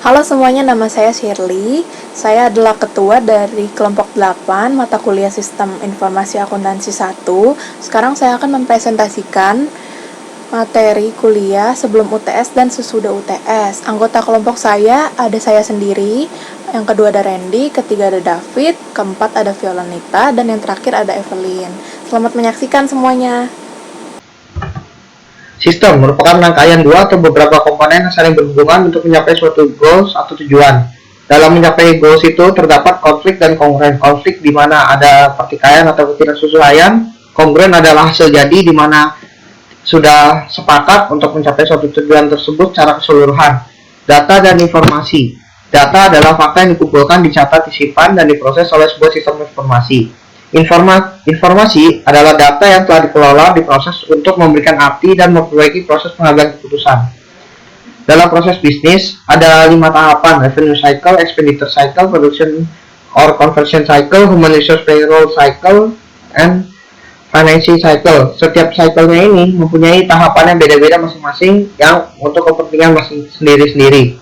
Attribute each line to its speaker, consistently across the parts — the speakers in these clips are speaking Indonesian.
Speaker 1: Halo semuanya, nama saya Shirley. Saya adalah ketua dari kelompok 8 mata kuliah Sistem Informasi Akuntansi 1. Sekarang saya akan mempresentasikan materi kuliah sebelum UTS dan sesudah UTS. Anggota kelompok saya ada saya sendiri, yang kedua ada Randy, ketiga ada David, keempat ada Violanita, dan yang terakhir ada Evelyn. Selamat menyaksikan semuanya.
Speaker 2: Sistem merupakan rangkaian dua atau beberapa komponen yang saling berhubungan untuk mencapai suatu goals atau tujuan. Dalam mencapai goals itu terdapat konflik dan kongruen. Konflik di mana ada pertikaian atau ketidaksesuaian. Kongruen adalah hasil jadi di mana sudah sepakat untuk mencapai suatu tujuan tersebut secara keseluruhan. Data dan informasi. Data adalah fakta yang dikumpulkan, dicatat, disimpan, dan diproses oleh sebuah sistem informasi. Informasi adalah data yang telah dikelola, diproses untuk memberikan arti dan memperbaiki proses pengambilan keputusan. Dalam proses bisnis, ada 5 tahapan: revenue cycle, expenditure cycle, production or conversion cycle, human resource payroll cycle, and financing cycle. Setiap cycle-nya ini mempunyai tahapan yang beda-beda masing-masing yang untuk kepentingan masing sendiri-sendiri.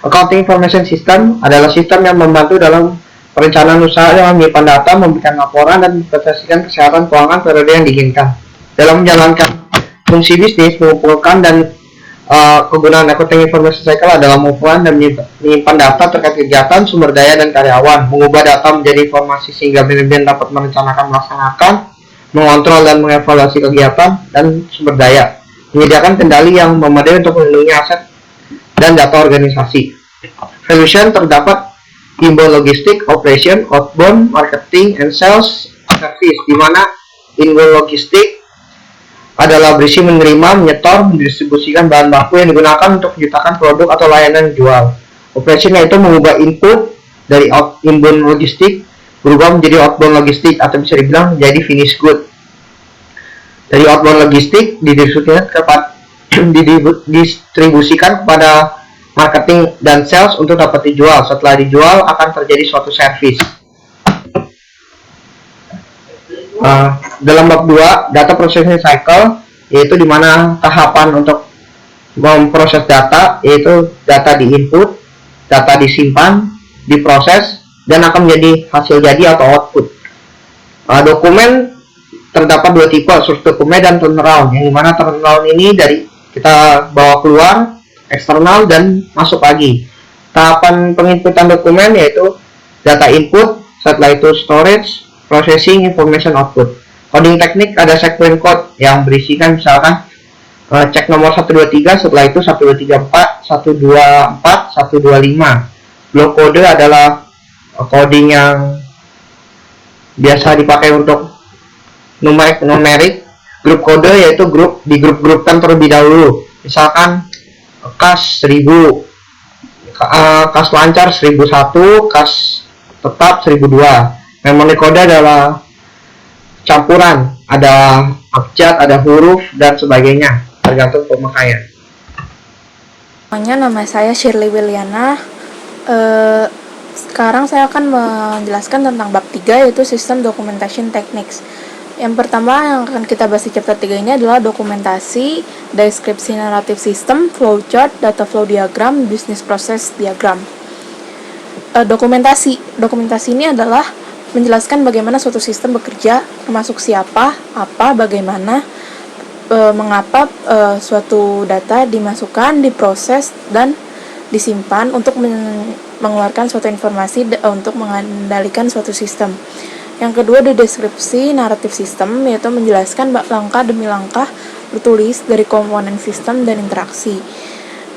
Speaker 2: Accounting Information System adalah sistem yang membantu dalam perencanaan usaha yang menyimpan data, memberikan laporan, dan mempresentasikan kesehatan keuangan periode yang diinginkan. Dalam menjalankan fungsi bisnis, mengumpulkan dan kegunaan accounting information cycle adalah mengumpulkan dan menyimpan data terkait kegiatan, sumber daya, dan karyawan, mengubah data menjadi informasi sehingga manajemen dapat merencanakan, melaksanakan, mengontrol, dan mengevaluasi kegiatan dan sumber daya, menyediakan kendali yang memadai untuk melindungi aset dan data organisasi. Solution terdapat inbound logistik, operation, outbound, marketing, and sales service, di mana inbound logistik adalah berisi menerima, menyetor, mendistribusikan bahan baku yang digunakan untuk menciptakan produk atau layanan jual. Operation yaitu mengubah input dari inbound logistik berubah menjadi outbound logistik atau bisa dibilang menjadi finished good. Dari outbound logistik didistribusikan kepada marketing dan sales untuk dapat dijual. Setelah dijual akan terjadi suatu service. Dalam bab 2, data processing cycle, yaitu dimana tahapan untuk memproses data, yaitu data diinput, data disimpan, diproses, dan akan menjadi hasil jadi atau output. Dokumen terdapat 2 tipe, source dokumen dan turnaround, yang dimana turnaround ini dari kita bawa keluar, eksternal, dan masuk lagi. Tahapan penginputan dokumen yaitu data input, setelah itu storage, processing, information output. Coding teknik ada segment code yang berisikan misalkan cek nomor 123, setelah itu 1234, 124, 125. Blok kode adalah coding yang biasa dipakai untuk numerik. Grup kode yaitu digrup-grupkan terlebih dahulu. Misalkan kas 1000, kas lancar 1001, kas tetap 1002. Memori kode adalah campuran, ada abjad, ada huruf, dan sebagainya, tergantung pemakaian.
Speaker 1: Nama saya Shirley Wiliana. Sekarang saya akan menjelaskan tentang bab 3, yaitu System Documentation Techniques. Yang pertama yang akan kita bahas di chapter 3 ini adalah dokumentasi, deskripsi naratif sistem, flowchart, data flow diagram, business process diagram. Dokumentasi ini adalah menjelaskan bagaimana suatu sistem bekerja, termasuk siapa, apa, bagaimana, mengapa suatu data dimasukkan, diproses, dan disimpan untuk mengeluarkan suatu informasi untuk mengendalikan suatu sistem. Yang kedua, di deskripsi naratif sistem, yaitu menjelaskan langkah demi langkah bertulis dari komponen sistem dan interaksi.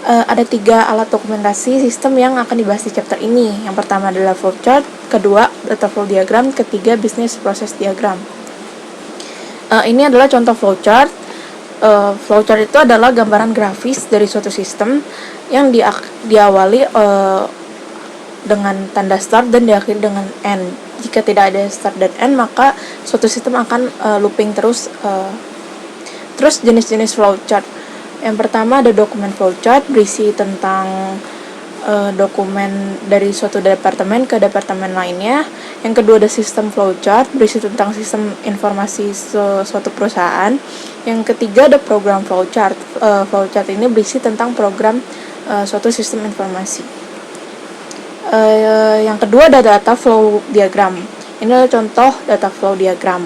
Speaker 1: Ada 3 alat dokumentasi sistem yang akan dibahas di chapter ini. Yang pertama adalah flowchart, kedua data flow diagram, ketiga business process diagram. Ini adalah contoh flowchart. Flowchart itu adalah gambaran grafis dari suatu sistem yang diawali dengan tanda start dan diakhiri dengan end. Jika tidak ada start dan end, maka suatu sistem akan looping terus. Terus jenis-jenis flowchart. Yang pertama ada dokumen flowchart, berisi tentang dokumen dari suatu departemen ke departemen lainnya. Yang kedua ada sistem flowchart, berisi tentang sistem informasi suatu perusahaan. Yang ketiga ada program flowchart. Flowchart ini berisi tentang program suatu sistem informasi. Yang kedua ada data flow diagram. Ini adalah contoh data flow diagram.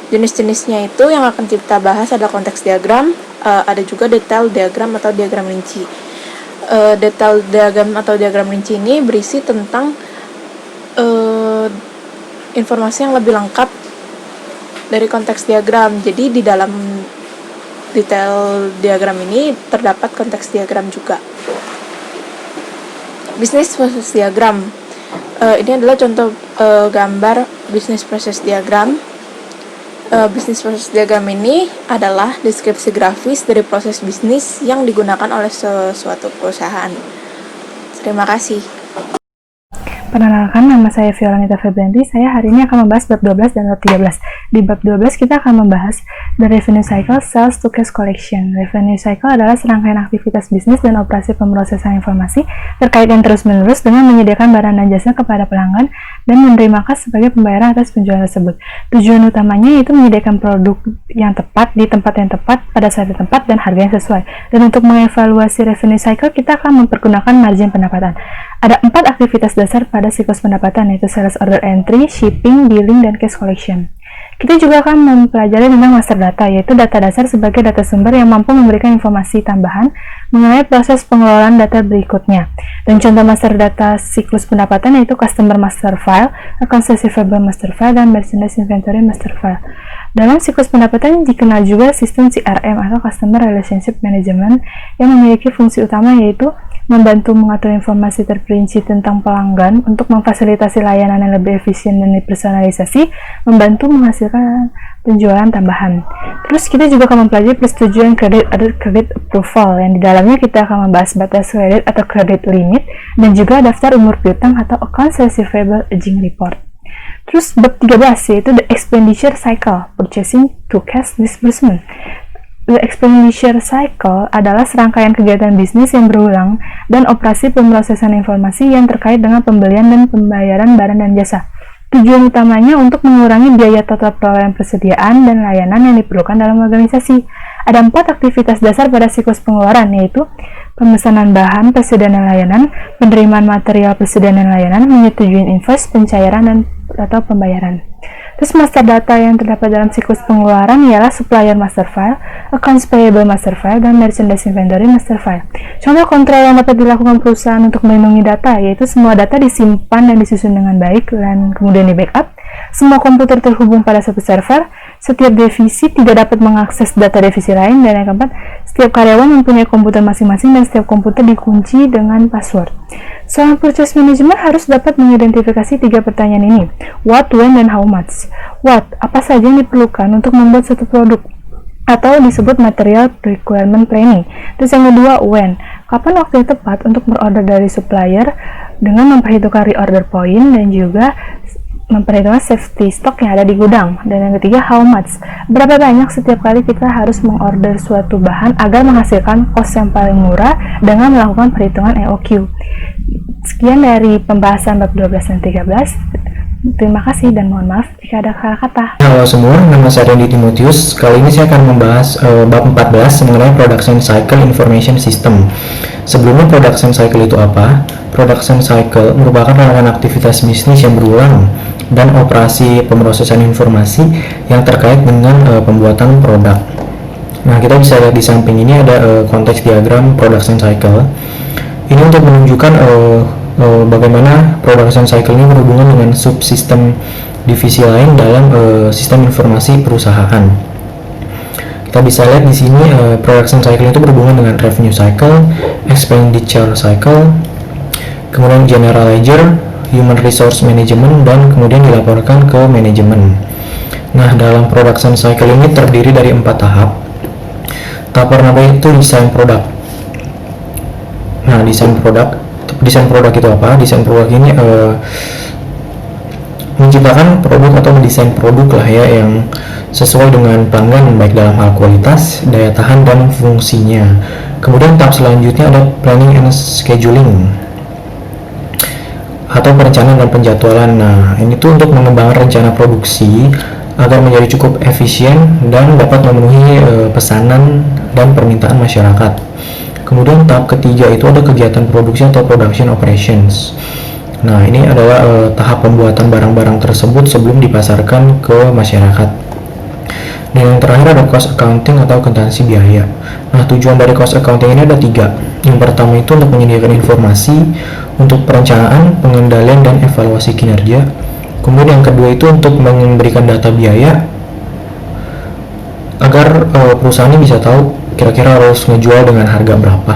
Speaker 1: Jenis-jenisnya itu yang akan kita bahas adalah konteks diagram, ada juga detail diagram atau diagram rinci. Detail diagram atau diagram rinci ini berisi tentang informasi yang lebih lengkap dari konteks diagram. Jadi di dalam detail diagram ini terdapat konteks diagram juga. Business process diagram. Ini adalah contoh gambar business process diagram. Business process diagram ini adalah deskripsi grafis dari proses bisnis yang digunakan oleh suatu perusahaan. Terima kasih.
Speaker 3: Perkenalkan, nama saya Violanita Febrianti. Saya hari ini akan membahas bab 12 dan bab 13. Di bab 12 kita akan membahas the revenue cycle, sales to cash collection. Revenue cycle adalah serangkaian aktivitas bisnis dan operasi pemrosesan informasi terkait yang terus-menerus dengan menyediakan barang dan jasa kepada pelanggan dan menerima kas sebagai pembayaran atas penjualan tersebut. Tujuan utamanya yaitu menyediakan produk yang tepat di tempat yang tepat pada saat yang tepat dan harga yang sesuai. Dan untuk mengevaluasi revenue cycle kita akan mempergunakan margin pendapatan. Ada 4 aktivitas dasar pada siklus pendapatan, yaitu sales order entry, shipping, billing, dan cash collection. Kita juga akan mempelajari tentang master data, yaitu data dasar sebagai data sumber yang mampu memberikan informasi tambahan mengenai proses pengelolaan data berikutnya. Dan contoh master data siklus pendapatan yaitu customer master file, accounts receivable master file, dan merchandise inventory master file. Dalam siklus pendapatan dikenal juga sistem CRM atau Customer Relationship Management yang memiliki fungsi utama yaitu membantu mengatur informasi terperinci tentang pelanggan untuk memfasilitasi layanan yang lebih efisien dan dipersonalisasi, membantu menghasilkan penjualan tambahan. Terus kita juga akan mempelajari persetujuan kredit atau credit approval yang di dalamnya kita akan membahas batas kredit atau credit limit dan juga daftar umur piutang atau accounts receivable aging report. Terus bab 13 yaitu the expenditure cycle, purchasing to cash disbursement. The expenditure cycle adalah serangkaian kegiatan bisnis yang berulang dan operasi pemrosesan informasi yang terkait dengan pembelian dan pembayaran barang dan jasa. Tujuan utamanya untuk mengurangi biaya total perolehan persediaan dan layanan yang diperlukan dalam organisasi. Ada 4 aktivitas dasar pada siklus pengeluaran, yaitu pemesanan bahan, persediaan dan layanan, penerimaan material, persediaan dan layanan, menyetujui invoice, pencairan dan atau pembayaran. Terus master data yang terdapat dalam siklus pengeluaran ialah supplier master file, accounts payable master file, dan merchandise inventory master file. Contoh kontrol yang dapat dilakukan perusahaan untuk melindungi data yaitu semua data disimpan dan disusun dengan baik dan kemudian di backup. Semua komputer terhubung pada satu server. Setiap divisi tidak dapat mengakses data divisi lain, dan yang keempat, setiap karyawan mempunyai komputer masing-masing dan setiap komputer dikunci dengan password. Seorang purchase manager harus dapat mengidentifikasi 3 pertanyaan ini: what, when, dan how much. What, apa saja yang diperlukan untuk membuat satu produk atau disebut material requirement planning. Terus yang kedua, when, kapan waktu yang tepat untuk berorder dari supplier dengan memperhitungkan reorder point dan juga memperhitungkan safety stock yang ada di gudang. Dan yang ketiga, how much, berapa banyak setiap kali kita harus mengorder suatu bahan agar menghasilkan cost yang paling murah dengan melakukan perhitungan EOQ. Sekian dari pembahasan bab 12 dan 13. Terima kasih dan mohon maaf jika ada salah kata.
Speaker 4: Halo semua, nama saya Randy Timotius. Kali ini saya akan membahas bab 14 mengenai Production Cycle Information System. Sebelumnya, Production Cycle itu apa? Production Cycle merupakan rangkaian aktivitas bisnis yang berulang dan operasi pemrosesan informasi yang terkait dengan pembuatan produk. Nah, kita bisa lihat di samping ini ada konteks diagram Production Cycle. Ini untuk menunjukkan bagaimana production cycle ini berhubungan dengan subsistem divisi lain dalam sistem informasi perusahaan. Kita bisa lihat di sini production cycle itu berhubungan dengan revenue cycle, expenditure cycle, kemudian general ledger, human resource management, dan kemudian dilaporkan ke manajemen. Nah, dalam production cycle ini terdiri dari 4 tahap. Tahap pertama itu desain produk. Nah, desain produk itu apa? Desain produk ini menciptakan produk atau mendesain produk lah ya yang sesuai dengan pelanggan baik dalam hal kualitas, daya tahan, dan fungsinya. Kemudian tahap selanjutnya ada planning and scheduling atau perencanaan dan penjadwalan. Nah, ini tuh untuk mengembangkan rencana produksi agar menjadi cukup efisien dan dapat memenuhi pesanan dan permintaan masyarakat. Kemudian tahap ketiga itu ada kegiatan produksi atau production operations. Nah, ini adalah tahap pembuatan barang-barang tersebut sebelum dipasarkan ke masyarakat. Dan yang terakhir ada cost accounting atau akuntansi biaya. Nah, tujuan dari cost accounting ini ada 3. Yang pertama itu untuk menyediakan informasi untuk perencanaan, pengendalian, dan evaluasi kinerja. Kemudian yang kedua itu untuk memberikan data biaya agar perusahaan ini bisa tahu kira-kira harus ngejual dengan harga berapa.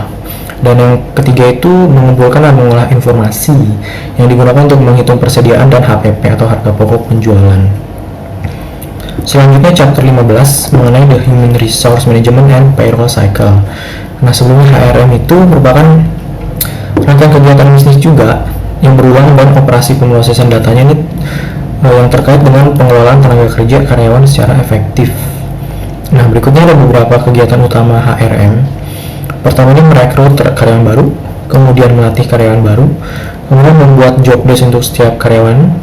Speaker 4: Dan yang ketiga itu mengumpulkan dan mengolah informasi yang digunakan untuk menghitung persediaan dan HPP atau harga pokok penjualan. Selanjutnya chapter 15 mengenai the Human Resource Management and Payroll Cycle. Nah, sebelumnya HRM itu merupakan rangkaian kegiatan bisnis juga yang berulang dan operasi pemrosesan datanya ini yang terkait dengan pengelolaan tenaga kerja karyawan secara efektif. Nah, berikutnya ada beberapa kegiatan utama HRM. Pertama ini merekrut karyawan baru, kemudian melatih karyawan baru, kemudian membuat job desk untuk setiap karyawan,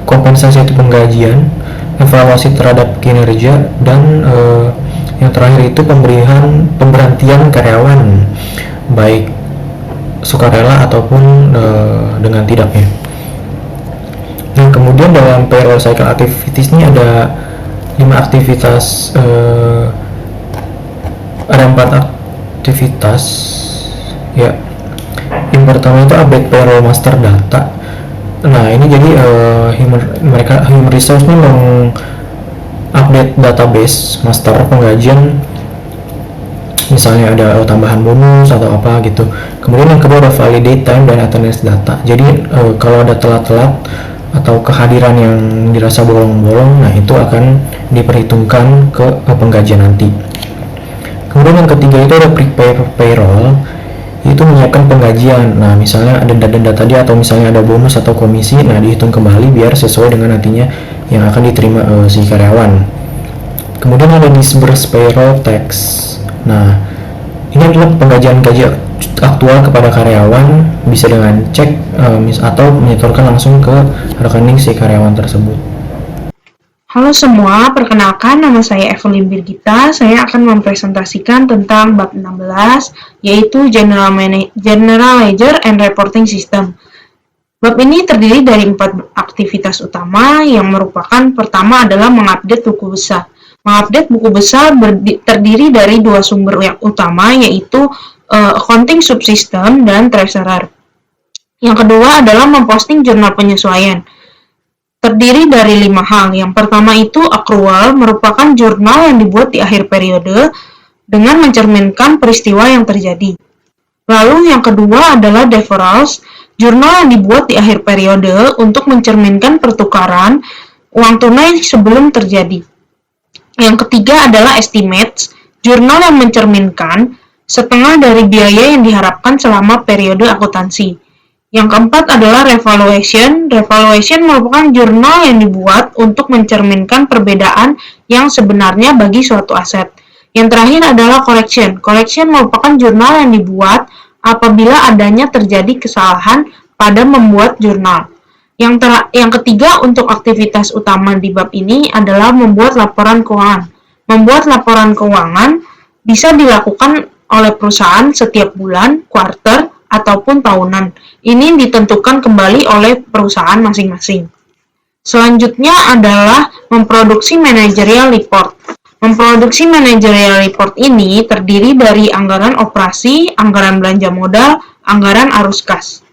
Speaker 4: kompensasi atau penggajian, evaluasi terhadap kinerja, dan yang terakhir itu pemberhentian karyawan baik sukarela ataupun dengan tidak ya. Nah, kemudian dalam payroll cycle activities ini ada 5 aktivitas, ada 4 aktivitas ya. Yang pertama itu update payroll master data. Nah, ini jadi human resource ini mengupdate database master penggajian, misalnya ada tambahan bonus atau apa gitu. Kemudian yang kedua ada validate time dan attendance data. Jadi kalau ada telat-telat atau kehadiran yang dirasa bolong-bolong, nah itu akan diperhitungkan ke penggajian nanti. Kemudian yang ketiga itu ada prepare payroll, itu menyiapkan penggajian. Nah, misalnya ada denda tadi atau misalnya ada bonus atau komisi, nah dihitung kembali biar sesuai dengan nantinya yang akan diterima si karyawan. Kemudian ada disburse payroll tax. Nah, ini adalah penggajian gaji aktual kepada karyawan, bisa dengan cek atau menyetorkan langsung ke rekening si karyawan tersebut.
Speaker 1: Halo semua, perkenalkan nama saya Evelyn Birgita. Saya akan mempresentasikan tentang bab 16, yaitu General Ledger and Reporting System. Bab ini terdiri dari 4 aktivitas utama yang merupakan pertama adalah mengupdate buku besar. Mengupdate buku besar terdiri dari 2 sumber yang utama, yaitu Accounting Subsystem dan Treasurer. Yang kedua adalah memposting jurnal penyesuaian. Terdiri dari 5 hal. Yang pertama itu accrual, merupakan jurnal yang dibuat di akhir periode dengan mencerminkan peristiwa yang terjadi. Lalu yang kedua adalah deferrals, jurnal yang dibuat di akhir periode untuk mencerminkan pertukaran uang tunai sebelum terjadi. Yang ketiga adalah estimates, jurnal yang mencerminkan setengah dari biaya yang diharapkan selama periode akuntansi. Yang keempat adalah revaluation. Revaluation merupakan jurnal yang dibuat untuk mencerminkan perbedaan yang sebenarnya bagi suatu aset. Yang terakhir adalah correction. Correction merupakan jurnal yang dibuat apabila adanya terjadi kesalahan pada membuat jurnal. Yang ketiga untuk aktivitas utama di bab ini adalah membuat laporan keuangan. Membuat laporan keuangan bisa dilakukan oleh perusahaan setiap bulan, kuarter, ataupun tahunan. Ini ditentukan kembali oleh perusahaan masing-masing. Selanjutnya adalah memproduksi managerial report. Memproduksi managerial report ini terdiri dari anggaran operasi, anggaran belanja modal, anggaran arus kas.